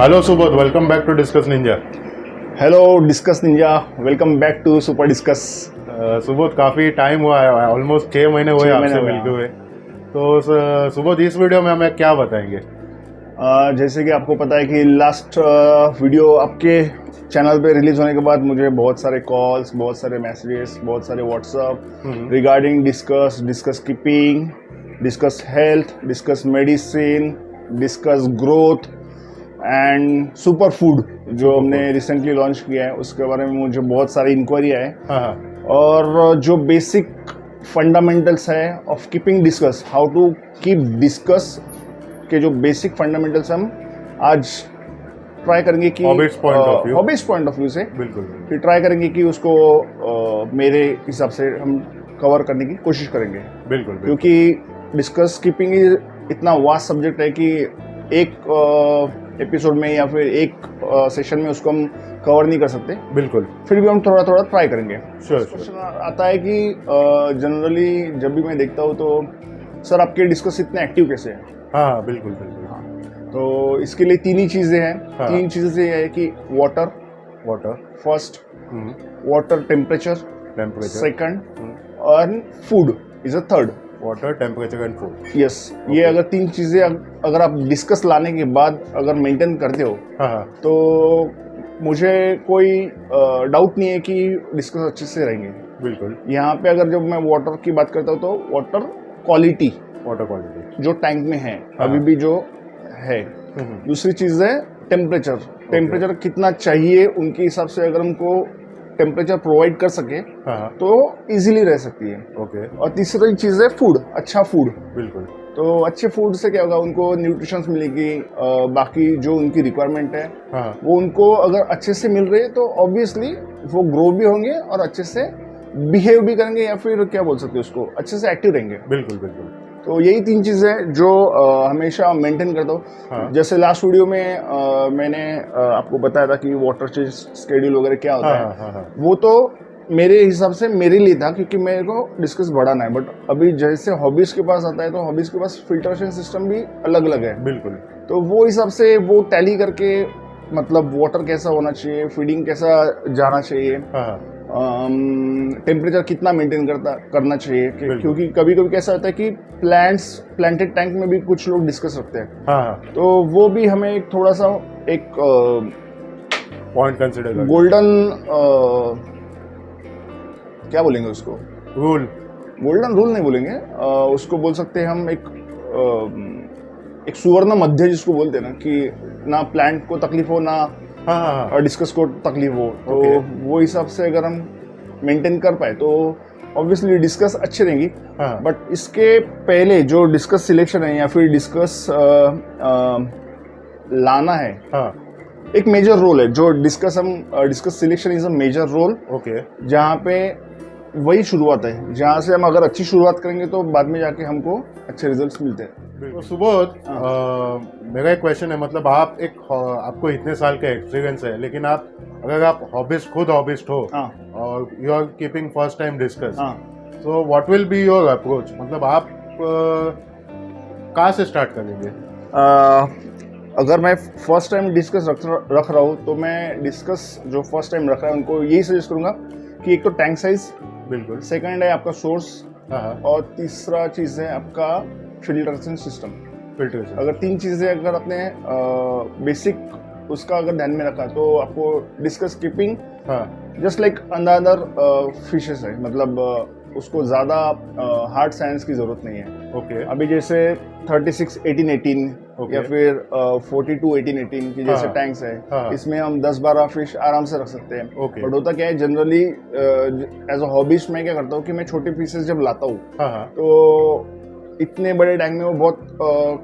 Hello Subodh, welcome back to discus ninja. Hello discus ninja, welcome back to super discus. Subodh, काफ़ी time हुआ है, almost 6 महीने हुए आपसे मिलते हुए। तो सुबोध, इस वीडियो में हमें क्या बताएंगे? जैसे कि आपको पता है कि लास्ट वीडियो आपके चैनल पे रिलीज होने के बाद मुझे बहुत सारे कॉल्स, बहुत सारे मैसेजेस, बहुत सारे WhatsApp regarding discus keeping, discus health, discus medicine, discus growth and super food जो हमने रिसेंटली लॉन्च किया है उसके बारे में मुझे बहुत सारी इंक्वायरी है। और जो बेसिक फंडामेंटल्स है of keeping discus, how to keep discus के जो बेसिक फंडामेंटल्स हम आज ट्राई करेंगे कि हॉबीज पॉइंट ऑफ व्यू से बिल्कुल ट्राई करेंगे कि उसको मेरे हिसाब से हम कवर करने की कोशिश करेंगे। बिल्कुल क्योंकि डिस्कस कीपिंग इतना वास्ट सब्जेक्ट है कि एक एपिसोड में या फिर एक सेशन में उसको हम कवर नहीं कर सकते। बिल्कुल, फिर भी हम थोड़ा थोड़ा ट्राई करेंगे। श्योर। आता है कि जनरली जब भी मैं देखता हूँ तो सर आपके डिस्कस इतने एक्टिव कैसे हैं? हाँ, बिल्कुल। तो इसके लिए तीन ही चीज़ें हैं। तीन चीज़ें ये है कि water first, water temperature second, और food is a third. Water, temperature and food. Yes, ये अगर तीन चीज़ें अगर आप डिस्कस लाने के बाद अगर मेंटेन करते हो तो मुझे कोई डाउट नहीं है कि डिस्कस अच्छे से रहेंगे। बिल्कुल। यहाँ पे अगर जब मैं वाटर की बात करता हूँ तो वाटर क्वालिटी जो टैंक में है अभी भी जो है। दूसरी चीज़ है टेम्परेचर कितना चाहिए उनके हिसाब से अगर हमको टेम्परेचर प्रोवाइड कर सके तो इजीली रह सकती है। और तीसरी चीज़ है फूड, अच्छा फूड। बिल्कुल। तो अच्छे फूड से क्या होगा, उनको न्यूट्रिशंस मिलेगी, बाकी जो उनकी रिक्वायरमेंट है वो उनको अगर अच्छे से मिल रही है तो ऑब्वियसली वो ग्रो भी होंगे और अच्छे से बिहेव भी करेंगे, या फिर क्या बोल सकते हैं उसको, अच्छे से एक्टिव रहेंगे। बिल्कुल। तो यही तीन चीज़ें जो हमेशा मेंटेन करता हूँ। जैसे लास्ट वीडियो में मैंने आपको बताया था कि वाटर चेंज स्केड्यूल वगैरह क्या होता है। वो तो मेरे हिसाब से मेरे लिए था क्योंकि मेरे को डिस्कस बढ़ाना है। बट अभी जैसे हॉबीज़ के पास आता है तो हॉबीज़ के पास फिल्ट्रेशन सिस्टम भी अलग अलग है। बिल्कुल। तो वो हिसाब से वो टैली करके, मतलब वाटर कैसा होना चाहिए, फीडिंग कैसा जाना चाहिए, टेम्परेचर कितना मेंटेन करना चाहिए। क्योंकि कभी कभी कैसा होता है कि प्लांटेड टैंक में भी कुछ लोग डिस्कस रखते हैं। तो वो भी हमें थोड़ा सा एक पॉइंट कंसिडर, गोल्डन क्या बोलेंगे उसको, गोल्डन रूल नहीं बोलेंगे, उसको बोल सकते हैं हम एक सुवर्ण मध्य जिसको बोलते हैं ना, कि ना प्लांट को तकलीफ हो ना और डिस्कस को तकलीफ हो। तो वो हिसाब से अगर हम मेंटेन कर पाए तो ऑब्वियसली डिस्कस अच्छी रहेंगी। बट इसके पहले जो डिस्कस सिलेक्शन है या फिर डिस्कस लाना है, एक मेजर रोल है जो discus selection is a major role. जहाँ पे वही शुरुआत है, जहाँ से हम अगर अच्छी शुरुआत करेंगे तो बाद में जाके हमको अच्छे रिजल्ट्स मिलते हैं। तो सुबोध, मेरा एक क्वेश्चन है, मतलब आपको इतने साल का एक्सपीरियंस है, लेकिन अगर आप खुद हॉबिस्ट हो और you are keeping first time discus, so what will be your approach? मतलब आप कहाँ से स्टार्ट करेंगे? अगर मैं फर्स्ट टाइम डिस्कस रख रहा हूँ तो मैं डिस्कस जो फर्स्ट टाइम रख रहा है उनको यही सजेस्ट करूँगा कि एक तो टैंक साइज, बिल्कुल, सेकंड है आपका सोर्स, और तीसरा चीज़ है आपका फिल्ट्रेशन सिस्टम। फिल्ट्रेशन। अगर 3 चीजें अगर आपने बेसिक उसका अगर ध्यान में रखा तो आपको discuss keeping just like other fishes है, मतलब उसको ज़्यादा हार्ड साइंस की ज़रूरत नहीं है। ओके। अभी जैसे 36 18 या फिर 42 18 की जैसे टैंक्स है, इसमें हम 10-12 फिश आराम से रख सकते हैं। बट होता क्या है, जनरली एज अ हॉबीस्ट मैं क्या करता हूँ कि मैं छोटे पीसेस जब लाता हूँ तो इतने बड़े टैंक में वो बहुत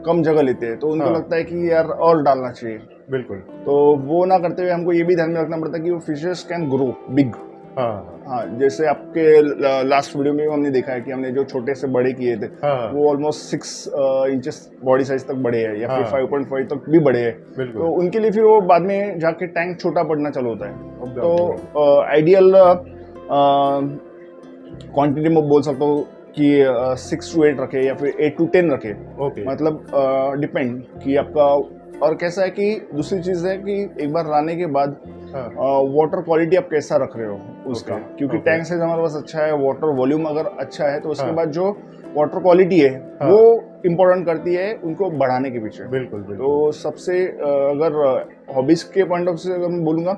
कम जगह लेते हैं, तो उनको लगता है कि यार और डालना चाहिए। बिल्कुल। तो वो ना करते हुए हमको ये भी ध्यान में रखना पड़ता है कि वो फिशेस कैन ग्रो बिग। हाँ, जैसे आपके लास्ट वीडियो में हमने देखा है कि हमने जो छोटे से बड़े किए थे वो ऑलमोस्ट 6 इंचेस बॉडी साइज तक बड़े हैं या फिर 5.5 तक भी बड़े हैं। तो उनके लिए फिर वो बाद में जाके टैंक छोटा पड़ना चालू होता है। तो आइडियल क्वांटिटी में बोल सकता हूँ कि 6 to 8 रखे या फिर 8 to 10 रखे। मतलब डिपेंड कि आपका, और कैसा है कि दूसरी चीज है कि एक बार लाने के बाद वाटर क्वालिटी आप कैसा रख रहे हो उसका, क्योंकि टैंक साइज हमारे पास अच्छा है, वाटर वॉल्यूम अगर अच्छा है तो उसके बाद जो वाटर क्वालिटी है वो इम्पोर्टेंट करती है उनको बढ़ाने के पीछे। बिल्कुल। तो सबसे अगर हॉबीज के पॉइंट ऑफ से अगर मैं बोलूंगा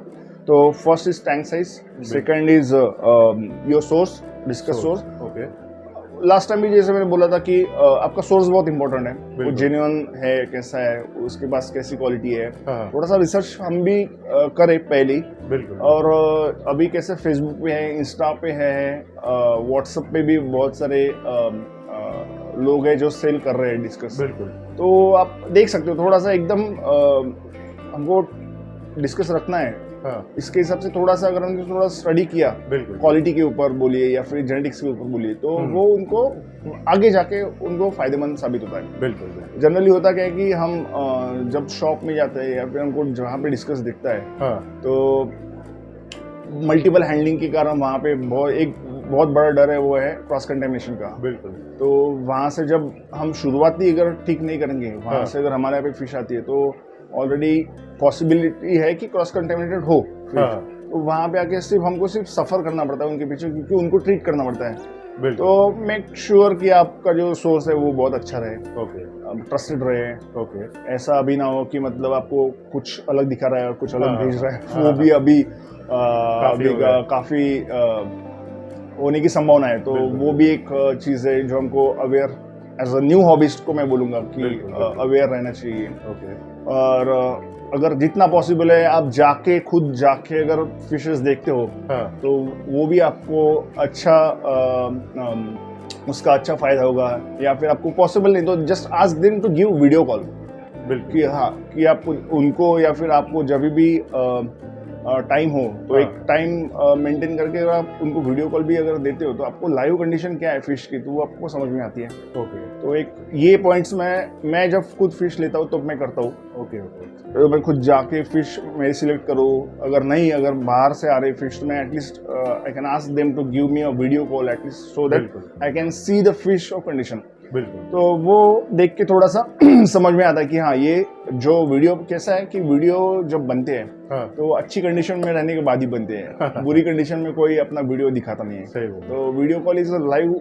तो first is tank size, second is your source, discuss source. Last time भी जैसे मैंने बोला था कि आपका सोर्स बहुत इंपॉर्टेंट है, वो जेन्युइन है कैसा है, उसके पास कैसी क्वालिटी है। थोड़ा सा रिसर्च हम भी करें पहले ही। और अभी कैसे फेसबुक पे है, इंस्टा पे है, व्हाट्सएप पे भी बहुत सारे लोग हैं जो सेल कर रहे हैं डिस्कस। तो आप देख सकते हो, थोड़ा सा एकदम हमको डिस्कस रखना है। इसके हिसाब से थोड़ा सा अगर हमने थोड़ा स्टडी किया क्वालिटी के ऊपर बोलिए या फिर जेनेटिक्स के ऊपर बोलिए, तो वो उनको आगे जाके उनको फायदेमंद साबित होता है। बिल्कुल। जनरली होता क्या है कि हम जब शॉप में जाते हैं या फिर हमको जहाँ पे डिस्कस दिखता है तो मल्टीपल हैंडलिंग के कारण वहाँ पे एक बहुत बड़ा डर है, वो है क्रॉस कंटेमिनेशन का। बिल्कुल। तो वहाँ से जब हम शुरुआती अगर ठीक नहीं करेंगे, वहाँ से अगर हमारे यहाँ पे फिश आती है तो ऑलरेडी पॉसिबिलिटी है कि क्रॉस कंटेमिनेटेड हो। तो वहाँ पे आके हमको सिर्फ सफर करना पड़ता है उनके पीछे, क्योंकि उनको ट्रीट करना पड़ता है। तो मेक श्योर कि आपका जो सोर्स है वो बहुत अच्छा रहे, ट्रस्टेड रहे। ऐसा अभी ना हो कि मतलब आपको कुछ अलग दिखा रहा है और कुछ अलग भेज रहा है। वो भी अभी काफी होने की संभावना है। तो वो भी एक चीज है जो हमको aware as a new hobbyist को मैं बोलूंगा कि अवेयर रहना चाहिए। और अगर जितना पॉसिबल है आप खुद जाके अगर फिशेस देखते हो तो वो भी आपको अच्छा उसका अच्छा फायदा होगा। या फिर आपको पॉसिबल नहीं तो just ask them to give video call, कि हाँ कि आप उनको या फिर आपको जब भी टाइम हो तो एक टाइम मेंटेन करके अगर आप उनको वीडियो कॉल भी अगर देते हो तो आपको लाइव कंडीशन क्या है फिश की तो वो आपको समझ में आती है। तो एक ये पॉइंट्स मैं जब खुद फिश लेता हूँ तो मैं करता हूँ। तो मैं खुद जाके फिश मैं सिलेक्ट करूँ, अगर बाहर से आ रही फिश तो मैं at least I can ask them to give me a video call at least, so that I can see the fish of condition. तो वो देख के थोड़ा सा समझ में आता है कि हाँ ये जो वीडियो कैसा है कि वीडियो जब बनते हैं तो अच्छी कंडीशन में रहने के बाद ही बनते हैं। बुरी कंडीशन में कोई अपना वीडियो दिखाता नहीं है। तो video call is live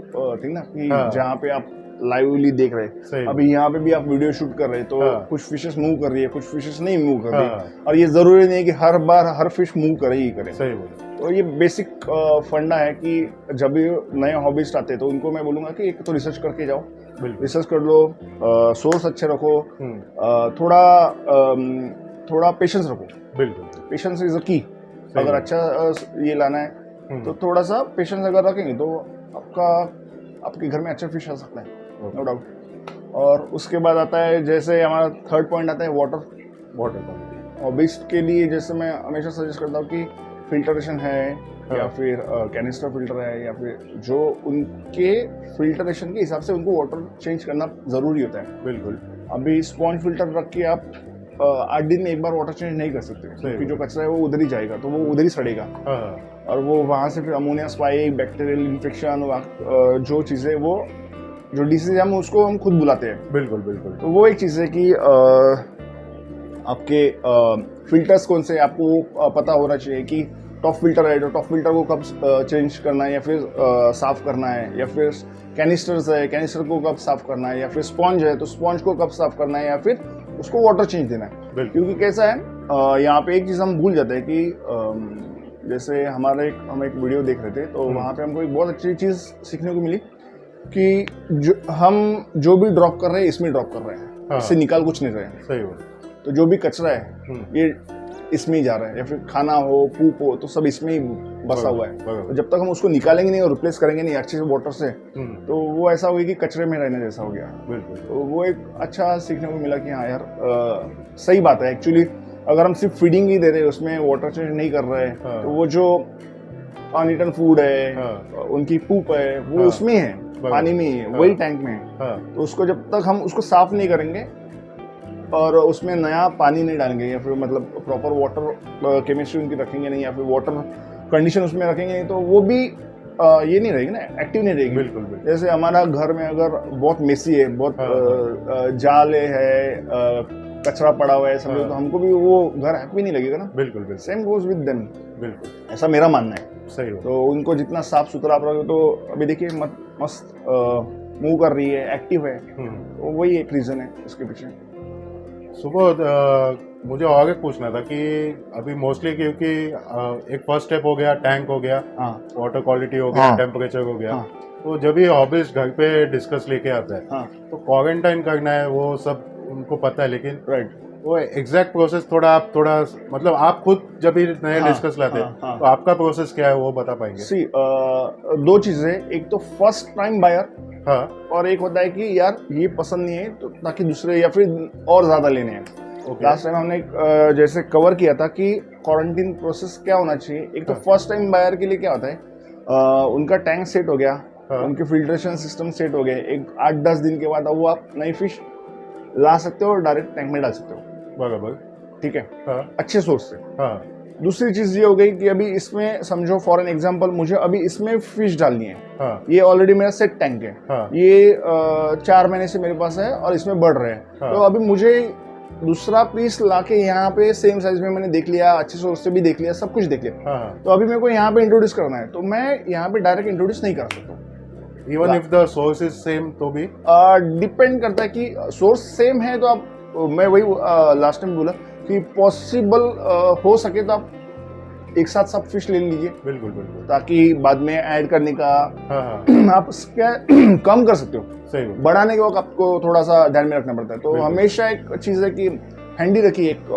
thing ना, कि जहाँ पे आप लाइवली देख रहे हैं। अभी यहाँ पे भी आप वीडियो शूट कर रहे हैं तो कुछ फिशेस मूव कर रही है, कुछ फिशेस नहीं मूव कर रही, और ये जरूरी नहीं है कि हर बार हर फिश मूव करे ही करे। तो ये बेसिक फंडा है कि जब भी नए हॉबिस्ट आते हैं तो उनको मैं बोलूंगा कि एक तो रिसर्च करके जाओ, रिसर्च कर लो, सोर्स अच्छे रखो, थोड़ा पेशेंस रखो। बिल्कुल, पेशेंस इज अ की। अगर अच्छा ये लाना है तो थोड़ा सा पेशेंस अगर रखेंगे तो आपके घर में अच्छा फिश आ सकता है, नो डाउट। और उसके बाद आता है जैसे हमारा थर्ड पॉइंट आता है वाटर क्वालिटी। हॉबिस्ट के लिए जैसे मैं हमेशा सजेस्ट करता हूँ कि फिल्टरेशन है या फिर कैनिस्टर फिल्टर है या फिर जो उनके फिल्टरेशन के हिसाब से उनको वाटर चेंज करना ज़रूरी होता है। बिल्कुल। अभी स्पॉन्ज फिल्टर रख के आप 8 दिन में एक बार वाटर चेंज नहीं कर सकते, क्योंकि जो कचरा है वो उधर ही जाएगा, तो वो उधर ही सड़ेगा और वो वहाँ से फिर अमोनिया स्पाइक, बैक्टीरियल इन्फेक्शन, जो चीज़ें वो जो डिसीज हम उसको हम खुद बुलाते हैं। बिल्कुल। तो वो एक चीज़ है कि आपके फिल्टर्स कौन से आपको पता होना चाहिए कि टॉप फिल्टर है, तो टॉप फिल्टर को कब चेंज करना है या फिर साफ करना है, या फिर कैनिस्टर्स है, कैनिस्टर को कब साफ करना है, या फिर स्पॉन्ज है तो स्पॉन्ज को कब साफ करना है, या फिर उसको वाटर चेंज देना है। क्योंकि कैसा है, यहाँ पे एक चीज़ हम भूल जाते हैं कि जैसे हम एक वीडियो देख रहे थे, तो वहाँ पे हमको एक बहुत अच्छी चीज़ सीखने को मिली कि हम जो भी ड्रॉप कर रहे हैं इसमें ड्रॉप कर रहे हैं, इससे निकाल कुछ नहीं रहे हैं। सही बात। तो जो भी कचरा है ये इसमें ही जा रहा है, या फिर खाना हो, पूप हो, तो सब इसमें ही बसा हुआ है। तो जब तक हम उसको निकालेंगे नहीं और रिप्लेस करेंगे नहीं अच्छे से वाटर से, तो वो ऐसा होगा कि कचरे में रहने जैसा हो गया। बिल्कुल। तो वो एक अच्छा सीखने को मिला कि हाँ यार, सही बात है। एक्चुअली अगर हम सिर्फ फीडिंग ही दे रहे हैं, उसमें वाटर चेंज नहीं कर रहे हैं, तो वो जो अनईटन फूड है, उनकी पूप है, वो उसमें है, पानी में ही है, वही टैंक में है। तो उसको जब तक हम उसको साफ नहीं करेंगे और उसमें नया पानी नहीं डालेंगे, या फिर मतलब प्रॉपर वाटर केमिस्ट्री उनकी रखेंगे नहीं, या फिर वाटर कंडीशन उसमें रखेंगे नहीं, तो वो भी ये नहीं रहेगी ना, एक्टिव नहीं रहेगी। बिल्कुल। जैसे हमारा घर में अगर बहुत मेसी है, बहुत जाले है, कचरा पड़ा हुआ है समझो, तो हमको भी वो घर हैप्पी नहीं लगेगा ना। बिल्कुल। Same goes with them. बिल्कुल, ऐसा मेरा मानना है। सही हो। तो उनको जितना साफ सुथरा आप रखोगे, तो अभी देखिए मस्त मूव कर रही है, एक्टिव है, तो वही एक रीजन है इसके पीछे। सुबह मुझे और एक पूछना था कि अभी मोस्टली क्योंकि एक फर्स्ट स्टेप हो गया, टैंक हो गया, वाटर क्वालिटी हो गया, टेम्परेचर हो गया, तो जब ये हॉबीज घर पे डिस्कस लेके आता है, तो क्वारंटाइन करना है वो सब उनको पता है, लेकिन वो एग्जैक्ट प्रोसेस थोड़ा मतलब आप खुद जब ये नए डिस्कस लाते हैं, तो आपका प्रोसेस क्या है वो बता पाएंगे? सी दो चीजें, एक तो फर्स्ट टाइम बायर, और एक होता है कि यार ये पसंद नहीं है, तो ताकि दूसरे या फिर और ज्यादा लेने हैं। लास्ट टाइम हमने जैसे कवर किया था कि क्वारंटीन प्रोसेस क्या होना चाहिए। एक तो फर्स्ट टाइम बायर के लिए क्या होता है, उनका टैंक सेट हो गया, उनके फिल्ट्रेशन सिस्टम सेट हो गए, एक 8-10 दिन के बाद वो आप नई फिश ला सकते हो और डायरेक्ट टैंक में डाल सकते हो। बराबर, ठीक है, अच्छे सोर्स से। दूसरी चीज ये हो गई कि अभी इसमें समझो फॉर एन एग्जांपल, मुझे अभी इसमें फिश डालनी है, ये ऑलरेडी मेरा सेट टैंक है, ये 4 महीने से मेरे पास है और इसमें बढ़ रहे हैं, तो अभी मुझे दूसरा पीस लाके यहाँ पे सेम साइज में मैंने देख लिया, अच्छे सोर्स से भी देख लिया, सब कुछ देख लिया, तो अभी मेरे को यहाँ पे इंट्रोड्यूस करना है, तो मैं यहाँ पे डायरेक्ट इंट्रोड्यूस नहीं कर सकता। Even if the source is same तो भी डिपेंड करता है कि सोर्स सेम है, तो आप, मैं वही लास्ट टाइम बोला कि पॉसिबल हो सके तो आप एक साथ सब फिश ले लीजिए। बिल्कुल, ताकि बाद में ऐड करने का आप क्या कम कर सकते हो। सही, बढ़ाने के वक्त आपको थोड़ा सा ध्यान में रखना पड़ता है। तो हमेशा एक चीज है कि हैंडी रखिए एक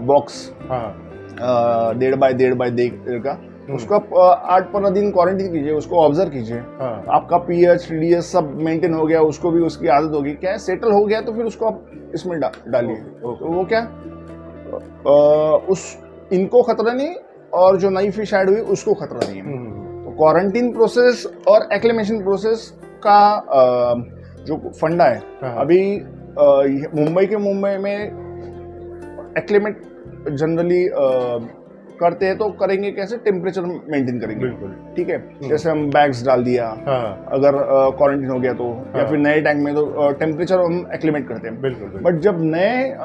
बॉक्स 1.5 बाय 1.5 का, उसको आप 8-15 दिन क्वारंटीन कीजिए, उसको ऑब्जर्व कीजिए। आपका पीएच TDS सब मेंटेन हो गया, उसको भी उसकी आदत होगी, क्या सेटल हो गया, तो फिर उसको आप इसमें डालिए। तो वो क्या उस इनको खतरा नहीं, और जो नई फिश ऐड हुई उसको खतरा नहीं है। तो क्वारंटीन प्रोसेस और एक्लेमेशन प्रोसेस का जो फंडा है, अभी मुंबई में एक्लेमेट जनरली करते हैं, तो करेंगे कैसे, टेम्परेचर मेंटेन करेंगे। ठीक है, जैसे हम बैग्स डाल दिया, अगर क्वारंटीन हो गया तो, या फिर नए टैंक में तो टेम्परेचर हम एक्लिमेट करते हैं। बट जब नए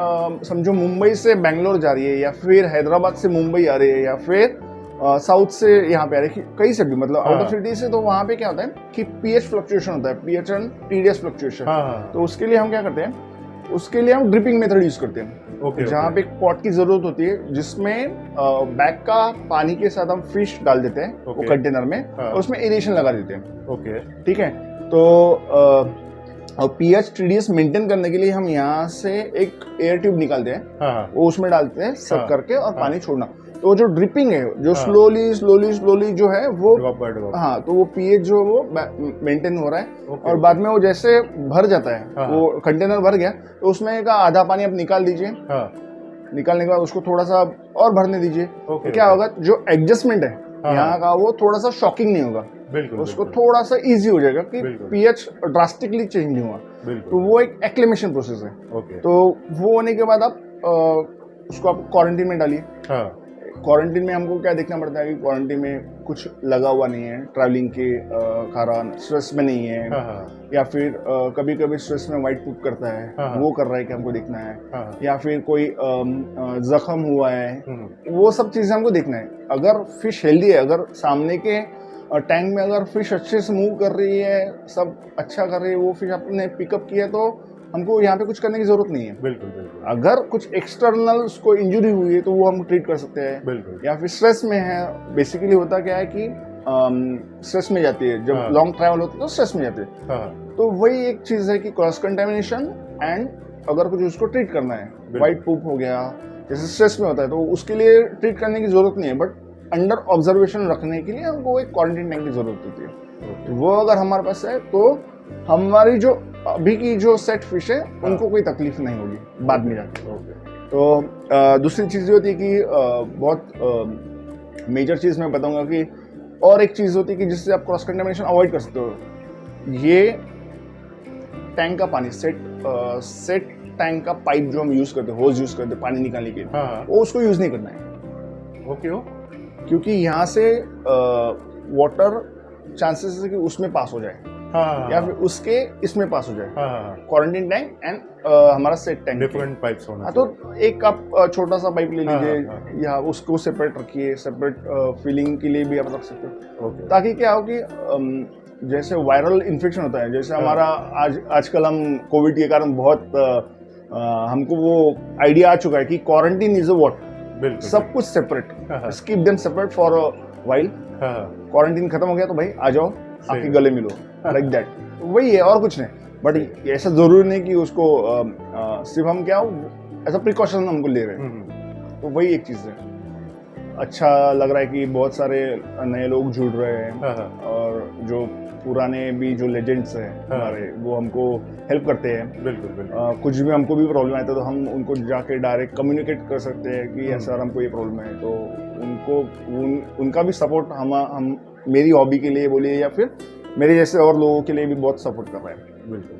समझो मुंबई से बैंगलोर जा रही है, या फिर हैदराबाद से मुंबई आ रही है, या फिर साउथ से यहाँ पे आ रही है, कहीं से भी मतलब आउट ऑफ सिटी से, तो वहाँ पे क्या होता है कि पीएच फ्लक्चुएशन होता है, पीएच एंड TDS फ्लक्चुएशन। तो उसके लिए हम क्या करते हैं, उसके लिए हम ड्रिपिंग मेथड यूज करते हैं। जहाँ पे एक पॉट की जरूरत होती है, जिसमें बैग का पानी के साथ हम फिश डाल देते हैं वो कंटेनर में, और उसमें एरेशन लगा देते हैं। ठीक है, तो पीएच TDS मेंटेन करने के लिए हम यहाँ से एक एयर ट्यूब निकालते हैं, वो उसमें डालते हैं सब करके, और पानी छोड़ना। तो जो ड्रिपिंग है, जो स्लोली जो है वो तो वो पीएच जो वो मेंटेन हो रहा है। और बाद में वो जैसे भर जाता है, वो कंटेनर भर गया, तो उसमें का आधा पानी आप निकाल दीजिए। निकालने के बाद उसको थोड़ा सा और भरने दीजिए। क्या होगा, जो एडजस्टमेंट है यहाँ का, वो थोड़ा सा शॉकिंग नहीं होगा, उसको थोड़ा सा इजी हो जाएगा कि पीएच ड्रास्टिकली चेंज नहीं हुआ। तो वो एक एक्लेमेशन प्रोसेस है। तो वो होने के बाद आप उसको आप क्वारंटीन में डालिए। क्वारंटीन में हमको क्या देखना पड़ता है कि क्वारंटीन में कुछ लगा हुआ नहीं है ट्रैवलिंग के कारण, स्ट्रेस में नहीं है, या फिर कभी कभी स्ट्रेस में वाइट पुप करता है, वो कर रहा है कि हमको देखना है, या फिर कोई जख्म हुआ है, वो सब चीज़ें हमको देखना है। अगर फिश हेल्दी है, अगर सामने के टैंक में अगर फिश अच्छे से मूव कर रही है, सब अच्छा कर रही है, वो फिश आपने पिकअप किया, तो हमको यहाँ पे कुछ करने की जरूरत नहीं है। बिल्कुल बिल्कुल। अगर कुछ एक्सटर्नल उसको इंजरी हुई है तो वो हम ट्रीट कर सकते हैं। बिल्कुल। या फिर स्ट्रेस में है, बेसिकली होता क्या है कि स्ट्रेस में जाती है, जब लॉन्ग ट्रैवल होता है तो स्ट्रेस में जाती है। तो वही एक चीज़ है कि क्रॉस कंटेमिनेशन एंड अगर कुछ उसको ट्रीट करना है, वाइट पूप हो गया जैसे स्ट्रेस में होता है, तो उसके लिए ट्रीट करने की जरूरत नहीं है, बट अंडर ऑब्जर्वेशन रखने के लिए हमको एक क्वारंटाइन टैंक की जरूरत होती है। तो वो अगर हमारे पास है तो हमारी जो अभी की जो सेट फिश है उनको कोई तकलीफ नहीं होगी बाद में जाके। तो दूसरी चीज़ ये होती है कि बहुत मेजर चीज़ मैं बताऊंगा कि और एक चीज़ होती है कि जिससे आप क्रॉस कंटेमिनेशन अवॉइड कर सकते हो। ये टैंक का पानी, सेट टैंक का पाइप जो हम यूज़ करते हैं, होज यूज़ करते हैं पानी निकालने के लिए, वो उसको यूज़ नहीं करना है। ओके। क्योंकि यहाँ से वाटर चांसेस है कि उसमें पास हो जाए, या फिर उसके इसमें पास हो जाए। क्वारंटाइन टैंक एंड हमारा सेट टैंक, डिफरेंट पाइप्स होना। तो एक आप छोटा सा पाइप ले लीजिए, या उसको सेपरेट रखिए, सेपरेट फीलिंग के लिए भी आप रख सकते हो, ताकि क्या हो कि जैसे वायरल इन्फेक्शन होता है, जैसे हमारा आजकल हम कोविड के कारण बहुत हमको वो आइडिया आ चुका है कि क्वारंटाइन इज अ व्हाट, सब कुछ separate, keep them separate for a while. Quarantine खत्म हो गया तो भाई आ जाओ, आपके गले मिलो, लाइक दैट। वही है और कुछ नहीं, बट ऐसा जरूरी नहीं कि उसको सिर्फ हम क्या हो ऐसा प्रिकॉशन हमको ले रहे हैं। तो वही एक चीज़ है। अच्छा लग रहा है कि बहुत सारे नए लोग जुड़ रहे हैं, और जो पुराने भी जो लेजेंड्स हैं हमारे, वो हमको हेल्प करते हैं। बिल्कुल। कुछ भी हमको भी प्रॉब्लम आता है तो हम उनको जाके डायरेक्ट कम्युनिकेट कर सकते हैं कि सर हमको ये प्रॉब्लम है, तो उनको उनका भी सपोर्ट हम मेरी हॉबी के लिए बोलिए या फिर मेरे जैसे और लोगों के लिए भी बहुत सपोर्ट कर रहा है। बिल्कुल।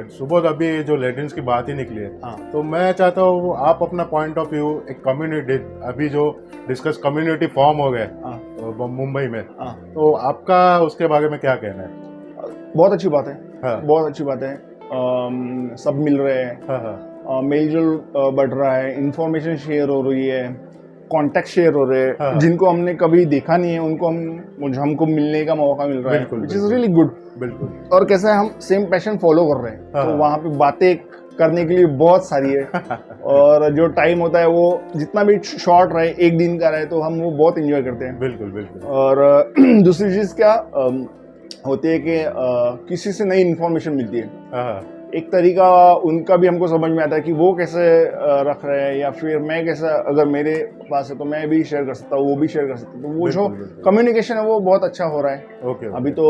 सुबोध, अभी जो लेजेंड्स की बात ही निकली है, तो मैं चाहता हूँ आप अपना पॉइंट ऑफ व्यू, एक कम्युनिटी अभी जो डिस्कस कम्युनिटी फॉर्म हो गए मुंबई में, तो आपका उसके बारे में क्या कहना है? बहुत अच्छी बात है, बहुत अच्छी बात है। सब मिल रहे हैं, मेलजोल बढ़ रहा है, इंफॉर्मेशन शेयर हो रही है, कॉन्टेक्ट शेयर हो रहे हैं, जिनको हमने कभी देखा नहीं है उनको हमको मिलने का मौका मिल रहा है, विच इज रियली गुड। बिल्कुल। और कैसा है, हम सेम पैशन फॉलो कर रहे हैं, तो वहाँ पे बातें करने के लिए बहुत सारी है। और जो टाइम होता है वो जितना भी शॉर्ट रहे, एक दिन का रहे, तो हम वो बहुत एंजॉय करते हैं। बिल्कुल। और दूसरी चीज क्या होती है कि किसी से नई इन्फॉर्मेशन मिलती है, एक तरीका उनका भी हमको समझ में आता है कि वो कैसे रख रहे हैं, या फिर मैं कैसा, अगर मेरे पास है तो मैं भी शेयर कर सकता हूँ, वो भी शेयर कर सकता हूँ। तो वो जो कम्युनिकेशन है वो बहुत अच्छा हो रहा है। अभी तो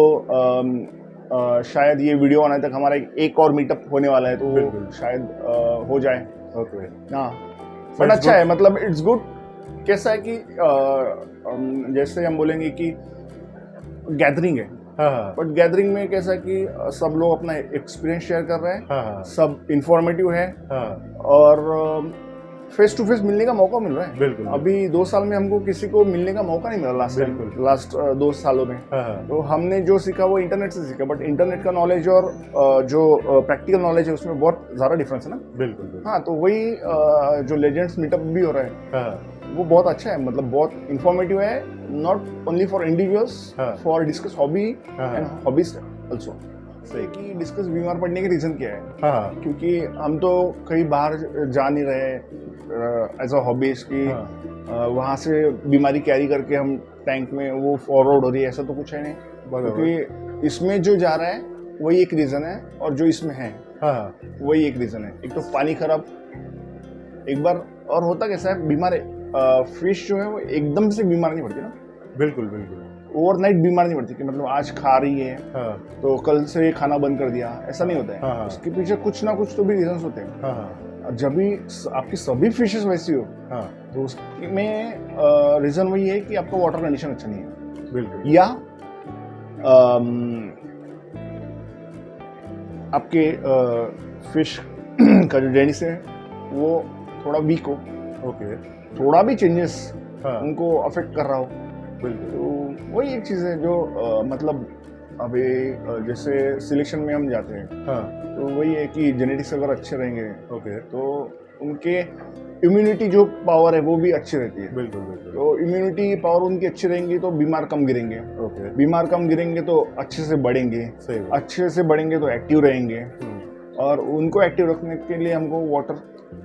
शायद ये वीडियो आने तक हमारा एक और मीटअप होने वाला है, तो वो शायद हो जाए। हाँ, बट अच्छा है, मतलब इट्स गुड। कैसा है कि जैसे हम बोलेंगे कि गैदरिंग है, बट गैदरिंग में कैसा है कि सब लोग अपना एक्सपीरियंस शेयर कर रहे हैं, सब इंफॉर्मेटिव है, और फेस टू फेस मिलने का मौका मिल रहा है। बिल्कुल। अभी 2 साल में हमको किसी को मिलने का मौका नहीं मिला लास्ट 2 सालों में। तो हमने जो सीखा वो इंटरनेट से सीखा, बट इंटरनेट का नॉलेज और जो प्रैक्टिकल नॉलेज है उसमें बहुत ज़्यादा डिफरेंस है ना। बिल्कुल। हाँ, तो वही जो लेजेंड्स मीटअप भी हो रहा है वो बहुत अच्छा है, मतलब बहुत इंफॉर्मेटिव है, not only for individuals, for discuss hobby and hobbies also. कि डिस्कस बीमार पड़ने के रीज़न क्या है, क्योंकि हम तो कहीं बाहर जा नहीं रहे एज अ हॉबीज की, वहाँ से बीमारी कैरी करके हम टैंक में वो फॉरवर्ड हो रही है, ऐसा तो कुछ है नहीं। क्योंकि इसमें जो जा रहा है वही एक रीज़न है, और जो इसमें है वही एक रीज़न है। एक तो पानी खराब, एक बार और होता कैसा है, बीमार फिश जो है वो एकदम से बीमार नहीं पड़ती ना। बिल्कुल। ओवरनाइट बीमार नहीं पड़ती कि मतलब आज खा रही है तो कल से खाना बंद कर दिया, ऐसा नहीं होता है। उसके पीछे कुछ ना कुछ तो भी रीजंस होते हैं। जब भी आपकी सभी फिशेस वैसी हो, तो उसमें रीजन वही है कि आपका वाटर कंडीशन अच्छा नहीं है। बिल्कुल। या आपके फिश का जो जेनिस है वो थोड़ा वीक हो, थोड़ा भी चेंजेस उनको अफेक्ट कर रहा हो। बिल्कुल। वही एक चीज़ है जो मतलब अभी जैसे सिलेक्शन में हम जाते हैं, हाँ, तो वही है कि जेनेटिक्स अगर अच्छे रहेंगे ओके, तो उनके इम्यूनिटी जो पावर है वो भी अच्छी रहती है। बिल्कुल बिल्कुल, तो इम्यूनिटी पावर उनकी अच्छी रहेंगी तो बीमार कम गिरेंगे, ओके, बीमार कम गिरेंगे तो अच्छे से बढ़ेंगे, सही बात, अच्छे से बढ़ेंगे तो एक्टिव रहेंगे। और उनको एक्टिव रखने के लिए हमको वाटर,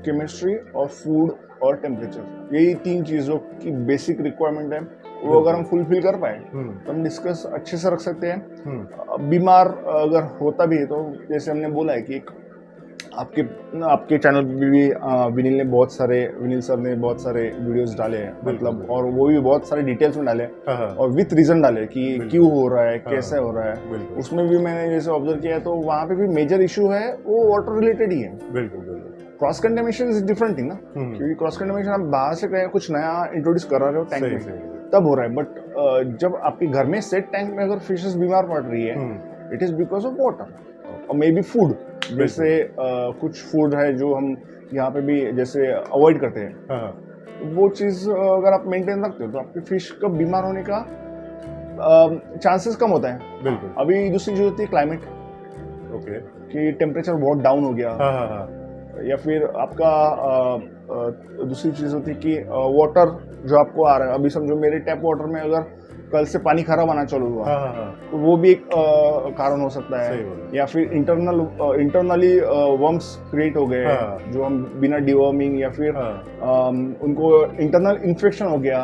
केमिस्ट्री और फूड और टेम्परेचर, यही 3 चीज़ों की बेसिक रिक्वायरमेंट है। वो अगर हम फुलफिल कर पाए तो हम डिस्कस अच्छे से रख सकते हैं। बीमार अगर होता भी है तो जैसे हमने बोला है कि एक आपके चैनल पे भी विनील सर ने बहुत सारे वीडियोस डाले हैं, मतलब, और वो भी बहुत सारे डिटेल्स में डाले और विथ रीजन डाले कि क्यों हो रहा है, कैसे हो रहा है। उसमें भी मैंने जैसे ऑब्जर्व किया है तो वहाँ पे भी मेजर इशू है वो वाटर रिलेटेड ही है। बिल्कुल, cross contamination is different thing ना, क्योंकि क्रॉस कंटेमिनेशन आप बाहर से कहीं कुछ नया इंट्रोड्यूस कर रहे हो टैंक में तब हो रहा है, बट जब आपके घर में सेट टैंक में अगर फिशेस बीमार पड़ रही है it is because of water और मे बी फूड। जैसे कुछ फूड है जो हम यहाँ पे भी जैसे अवॉइड करते हैं, वो चीज़ अगर आप मेंटेन रखते हो तो आपकी फिश का बीमार होने का चांसेस कम होता है। बिल्कुल। अभी दूसरी चीज़ होती है क्लाइमेट, ओके, कि टेम्परेचर बहुत डाउन हो गया, या फिर आपका दूसरी चीज़ होती है कि वाटर जो आपको आ रहा है, अभी समझो मेरे टैप वाटर में अगर कल से पानी खराब आना चालू हुआ तो वो भी एक कारण हो सकता है। या फिर इंटरनली वर्म्स क्रिएट हो गए जो हम बिना डिवॉर्मिंग, या फिर उनको इंटरनल इन्फेक्शन हो गया।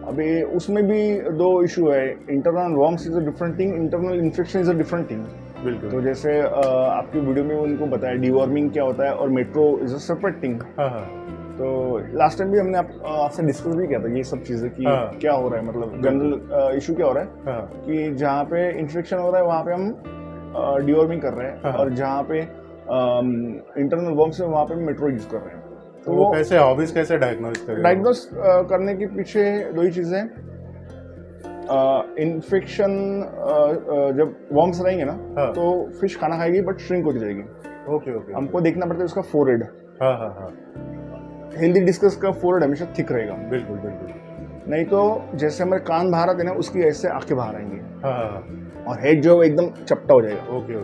अभी उसमें भी 2 इशू है, internal worms is a different thing, internal infection is a different thing. बिल्कुल। तो जैसे आपकी वीडियो में उनको बताया डिवॉर्मिंग क्या होता है और metro is a separate thing. तो लास्ट टाइम भी हमने आपसे डिस्कस भी किया था ये सब चीज़ें कि क्या हो रहा है, मतलब जनरल इशू क्या हो रहा है कि जहाँ पे इन्फेक्शन हो रहा है वहाँ पे हम डिवॉर्मिंग कर रहे हैं, और जहाँ पे इंटरनल वर्म्स है वहाँ पे मेट्रो यूज कर रहे हैं। तो वो कैसे हॉबीज कैसे डायग्नोस करने के पीछे 2 ही चीज़ें, इन्फेक्शन जब वर्म्स रहेंगे ना तो फिश खाना खाएगी बट श्रिंक होती जाएगी। ओके, हमको देखना पड़ता है उसका फोरहेड। हेल्दी डिस्कस का फोरहेड हमेशा थिक रहेगा। बिल्कुल, नहीं तो जैसे हमारे कान बाहर आते हैं ना उसकी ऐसे आंखें बाहर आएंगी और हेड जो एकदम चपटा हो जाएगा। ओके,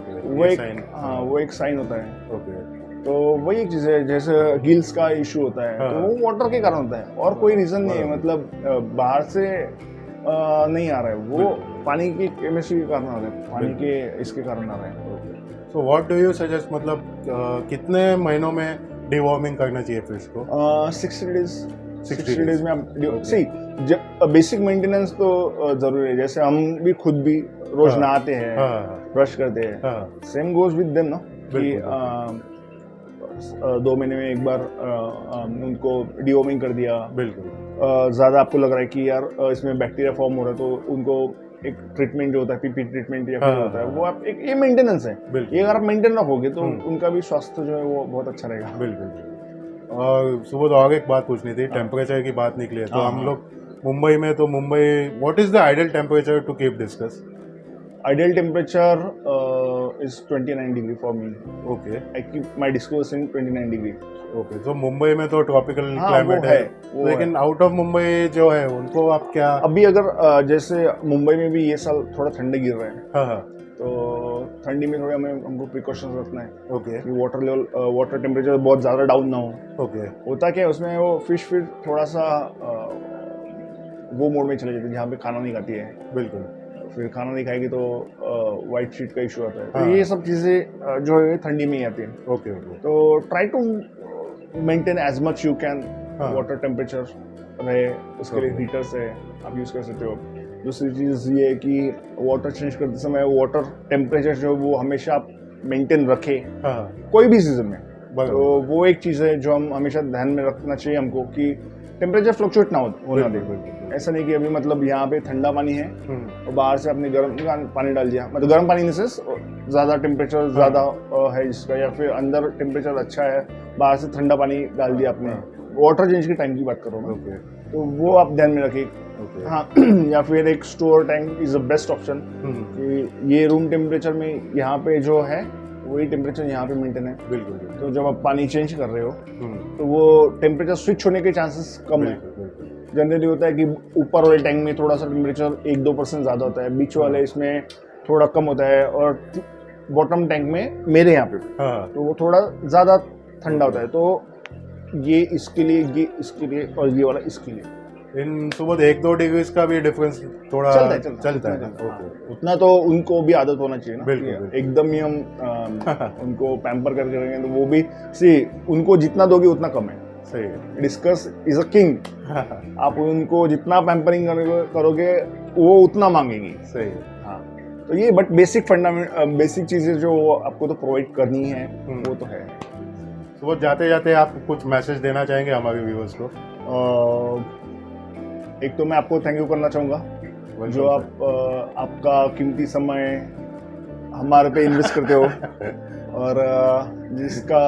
वो एक साइन होता है। ओके, तो वही एक चीज़ है, जैसे गिल्स का इशू होता है तो वो वाटर के कारण होता है और कोई रीजन नहीं है, मतलब बाहर से नहीं आ रहा है, वो पानी की केमिस्ट्री के कारण आ रहा है, पानी के इसके कारण आ रहा है। So what do you suggest, मतलब कितने महीनों में डिवॉर्मिंग करना चाहिए फिश को? 60 डेज में आप सही, बेसिक मेंटेनेंस तो जरूरी है। जैसे हम भी खुद भी रोज नहाते हैं, ब्रश करते हैं, सेम गोज विद देम ना, कि 2 महीने में एक बार उनको डिवॉर्मिंग कर दिया। बिल्कुल। ज़्यादा आपको लग रहा है कि यार इसमें बैक्टीरिया फॉर्म हो रहा है तो उनको एक ट्रीटमेंट जो होता है, पीपी ट्रीटमेंट या फिर होता है, वो आप एक ये मेंटेनेंस है, ये अगर आप मेंटेन रखोगे तो उनका भी स्वास्थ्य जो है वो बहुत अच्छा रहेगा। बिल्कुल। और सुबह तो आगे एक बात पूछनी थी, टेम्परेचर की बात निकली है तो हम लोग मुंबई में, तो Mumbai what is the ideal temperature to keep discus? Ideal temperature is 29 degree for me. Okay. I keep my discourse in 29 degree. Okay. So Mumbai में तो ट्रॉपिकल क्लाइमेट है, लेकिन आउट ऑफ मुंबई जो है उनको आप क्या? अभी अगर जैसे मुंबई में भी ये साल थोड़ा ठंडे गिर रहे हैं, तो ठंडी में थोड़ा हमको प्रिकॉशंस रखना है। ओके। कि वाटर टेम्परेचर बहुत ज़्यादा डाउन ना हो। ओके। होता क्या है उसमें, वो फिश फिर थोड़ा सा वो मोड में चले जाती है जहाँ पे खाना नहीं खाती है। बिल्कुल। फिर खाना नहीं खाएगी तो वाइट शीट का इशू आता है। तो ये सब चीज़ें जो है ठंडी में ही आती हैं। ओके। तो try to maintain as much you can water temperature रहे, उसके लिए हीटर्स है आप यूज़ कर सकते हो। दूसरी चीज़ ये है कि वाटर चेंज करते समय वाटर टेम्परेचर जो वो हमेशा आप मेंटेन रखें कोई भी सीजन में। तो वो एक चीज़ है जो हम हमेशा ध्यान में रखना चाहिए हमको, कि टेम्परेचर फ्लक्चुएट ना होना दे। ऐसा नहीं कि अभी मतलब यहाँ पे ठंडा पानी है और बाहर से आपने गर्म पानी डाल दिया, मतलब गर्म पानी से ज़्यादा टेम्परेचर ज़्यादा है इसका, या फिर अंदर टेम्परेचर अच्छा है बाहर से ठंडा पानी डाल दिया आपने। वाटर चेंज के टाइम की बात करो मैं, तो वो आप ध्यान में रखिए। हाँ, या फिर एक store tank is the best option, कि ये रूम टेम्परेचर में यहाँ पे जो है वही टेम्परेचर यहाँ पे मेंटेन है। बिल्कुल। तो जब आप पानी चेंज कर रहे हो तो वो टेम्परेचर स्विच होने के चांसेस कम है। जनरली होता है कि ऊपर वाले टैंक में थोड़ा सा टेम्परेचर 1-2% ज़्यादा होता है, बीच वाले इसमें थोड़ा कम होता है, और बॉटम टैंक में मेरे यहाँ पे तो वो थोड़ा ज़्यादा ठंडा होता है। तो ये इसके लिए और ये वाला इसके लिए इन सुबह 1-2 डिग्री का भी डिफरेंस थोड़ा चलता है। ओके, उतना तो उनको भी आदत होना चाहिए ना। बिल्कुल। एकदम ही हम उनको पैम्पर करके रहेंगे तो वो भी उनको जितना दोगे उतना कम है। सही। Discuss is a king. आप उनको जितना पैम्परिंग करोगे वो उतना मांगेंगी। सही। हाँ, तो ये बट बेसिक चीजें जो आपको तो प्रोवाइड करनी है वो तो है। तो जाते जाते आप कुछ मैसेज देना चाहेंगे हमारे व्यूअर्स को? एक तो मैं आपको थैंक यू करना चाहूँगा जो आप आपका कीमती समय हमारे पे इन्वेस्ट करते हो और जिसका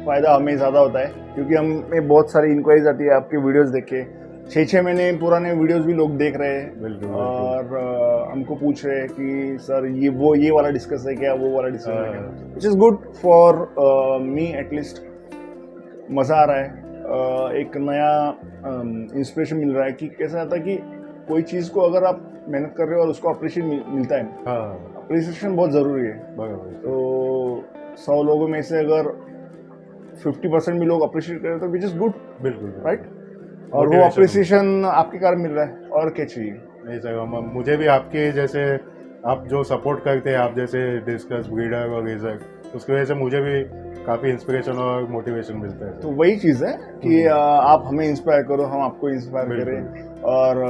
फ़ायदा हमें ज़्यादा होता है, क्योंकि हमें बहुत सारी इंक्वायरीज आती है आपके वीडियोस देख के। 6-6 महीने पुराने वीडियोस भी लोग देख रहे हैं और हमको पूछ रहे हैं कि सर ये वाला डिस्कस है क्या, वो वाला डिस्कस है क्या, which is good for me at least. मज़ा आ रहा है, एक नया इंस्पिरेशन मिल रहा है कि कैसा आता है कि कोई चीज़ को अगर आप मेहनत कर रहे हो और उसको अप्रिशिएट मिलता है, अप्रिसिएशन बहुत ज़रूरी है। तो 100 लोगों में से अगर 50% भी लोग अप्रिशिएट करें तो विच इज़ गुड, बिल्कुल राइट। और वो अप्रिसिएशन आपके कारण मिल रहा है, और क्या चाहिए। नहीं सर, मुझे भी आपके जैसे आप जो सपोर्ट करते हैं, आप जैसे डिस्कस ब्रीडर और रेजर, उसकी वजह से मुझे भी काफ़ी इंस्पिरेशन और मोटिवेशन मिलता है। तो वही चीज़ है कि आप हमें इंस्पायर करो, हम आपको इंस्पायर करें और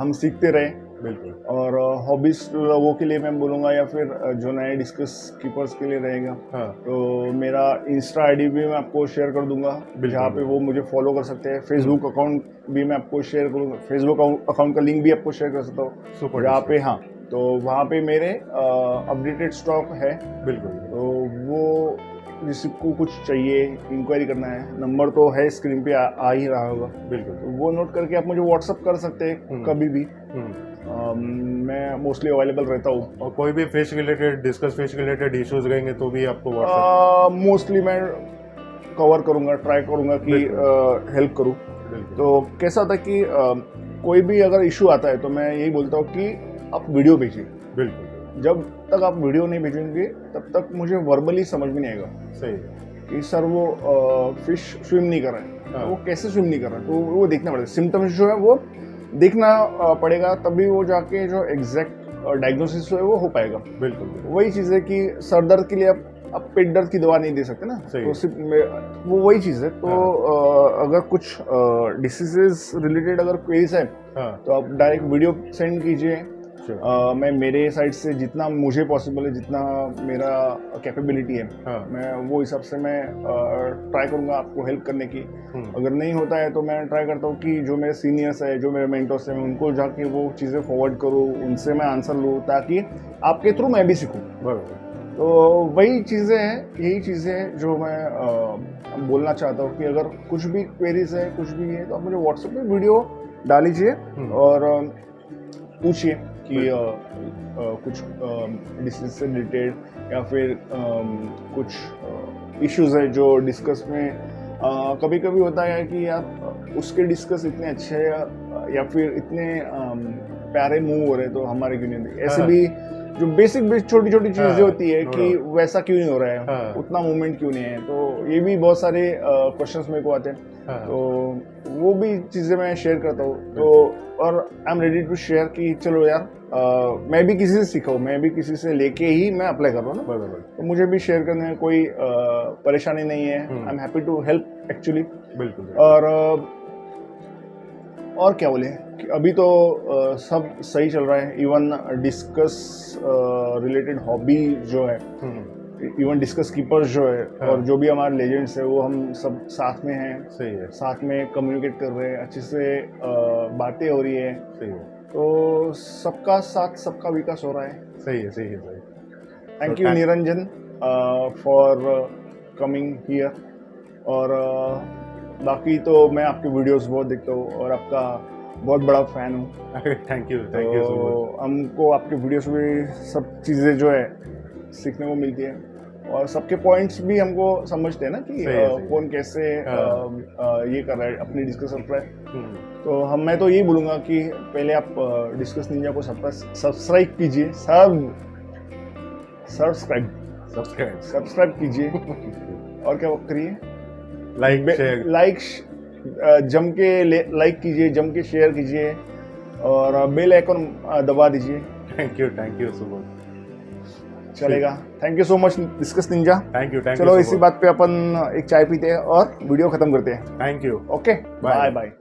हम सीखते रहें। बिल्कुल। और हॉबीज लोगों के लिए मैं बोलूँगा या फिर जो नए डिस्कस कीपर्स के लिए रहेगा, तो मेरा इंस्टा आईडी भी मैं आपको शेयर कर दूंगा जहाँ पे वो मुझे फॉलो कर सकते हैं। फेसबुक अकाउंट भी मैं आपको शेयर करूँगा, फेसबुक अकाउंट का लिंक भी आपको शेयर कर सकता हूँ जहाँ पे, हाँ, तो वहाँ पे मेरे अपडेटेड स्टॉक है। बिल्कुल। तो वो जिसको कुछ चाहिए, इंक्वायरी करना है, नंबर तो है स्क्रीन पे आ ही रहा होगा। बिल्कुल। तो वो नोट करके आप मुझे व्हाट्सअप कर सकते हैं कभी भी। मैं मोस्टली अवेलेबल रहता हूँ। और कोई भी फिश रिलेटेड इश्यूज रहेंगे तो भी आपको व्हाट्सएप मोस्टली मैं कवर करूँगा, ट्राई करूँगा कि हेल्प करूँ। तो कैसा था कि कोई भी अगर इशू आता है तो मैं यही बोलता हूँ कि आप वीडियो भेजिए। बिल्कुल। जब तक आप वीडियो नहीं भेजेंगे तब तक मुझे वर्बली समझ में नहीं आएगा। सही कि सर वो फिश स्विम नहीं कर रहा है, वो कैसे स्विम नहीं कर रहा है, तो वो देखना पड़ेगा। सिम्टम्स जो है वो देखना पड़ेगा, तभी वो जाके जो एग्जैक्ट डायग्नोसिस है वो हो पाएगा। बिल्कुल। वही चीज़ है कि सर दर्द के लिए आप पेट दर्द की दवा नहीं दे सकते ना, तो सिर्फ वो वही चीज़ है। तो अगर कुछ डिसीजेस रिलेटेड अगर क्वेरीज है तो आप डायरेक्ट वीडियो सेंड कीजिए। मैं मेरे साइड से जितना मुझे पॉसिबल है, जितना मेरा कैपेबिलिटी है, मैं वो हिसाब से मैं ट्राई करूँगा आपको हेल्प करने की। अगर नहीं होता है तो मैं ट्राई करता हूँ कि जो मेरे सीनियर्स है, जो मेरे मेंटर्स हैं, मैं उनको जाके वो चीज़ें फॉरवर्ड करूँ, उनसे मैं आंसर लूँ, ताकि आपके थ्रू मैं भी सीखूँ। तो वही चीज़ें हैं, यही चीज़ें जो मैं बोलना चाहता हूँ कि अगर कुछ भी क्वेरीज है, कुछ भी है, तो आप मुझे व्हाट्सएप पे वीडियो डाल लीजिए और पूछिए कि कुछ डिसीज से रिलेटेड या फिर कुछ इश्यूज है जो डिस्कस में कभी कभी होता है कि यार उसके डिस्कस इतने अच्छे हैं या फिर इतने प्यारे मूव हो रहे तो हमारे क्यों नहीं, ऐसे भी जो बेसिक छोटी छोटी चीजें होती है कि वैसा क्यों नहीं हो रहा है, उतना मूवमेंट क्यों नहीं है, तो ये भी बहुत सारे क्वेश्चंस मेरे को आते हैं। तो वो भी चीज़ें मैं शेयर करता हूँ। तो और I am ready to share कि चलो यार मैं भी किसी से सीखा हूँ, मैं भी किसी से लेके ही मैं अप्लाई कर रहा हूँ ना, बराबर। तो मुझे भी शेयर करने में कोई परेशानी नहीं है। I am happy to help actually. बिल्कुल। और क्या बोले कि अभी तो सब सही चल रहा है। इवन डिस्कस रिलेटेड हॉबी जो है, इवन डिस्कस कीपर्स जो है, और जो भी हमारे लेजेंड्स है, वो हम सब साथ में हैं। सही है। साथ में कम्युनिकेट कर रहे हैं, अच्छे से बातें हो रही है। सही है। तो सबका साथ सबका विकास हो रहा है। सही है, सही है, सही। Thank you Niranjan for coming here. और बाकी तो मैं आपके वीडियोस बहुत देखता हूँ और आपका बहुत बड़ा फैन हूँ। Thank you so much. हमको आपके वीडियोस में सब चीज़ें जो है सीखने को मिलती है और सबके पॉइंट्स भी हमको समझते हैं ना कि सही है। कौन कैसे ये कर रहा है अपनी डिस्कस कर रहा है। तो मैं तो यही बोलूँगा कि पहले आप डिस्कस निंजा को सब्सक्राइब कीजिए, सब्सक्राइब कीजिए और क्या करिए, लाइक जम के लाइक कीजिए, जम के शेयर कीजिए और बेल आइकन दबा दीजिए। Thank you Subodh. चलेगा। Thank you so much discuss ninja. Thank you चलो इसी बात पे अपन एक चाय पीते हैं और वीडियो खत्म करते हैं। Thank you. Okay, bye bye.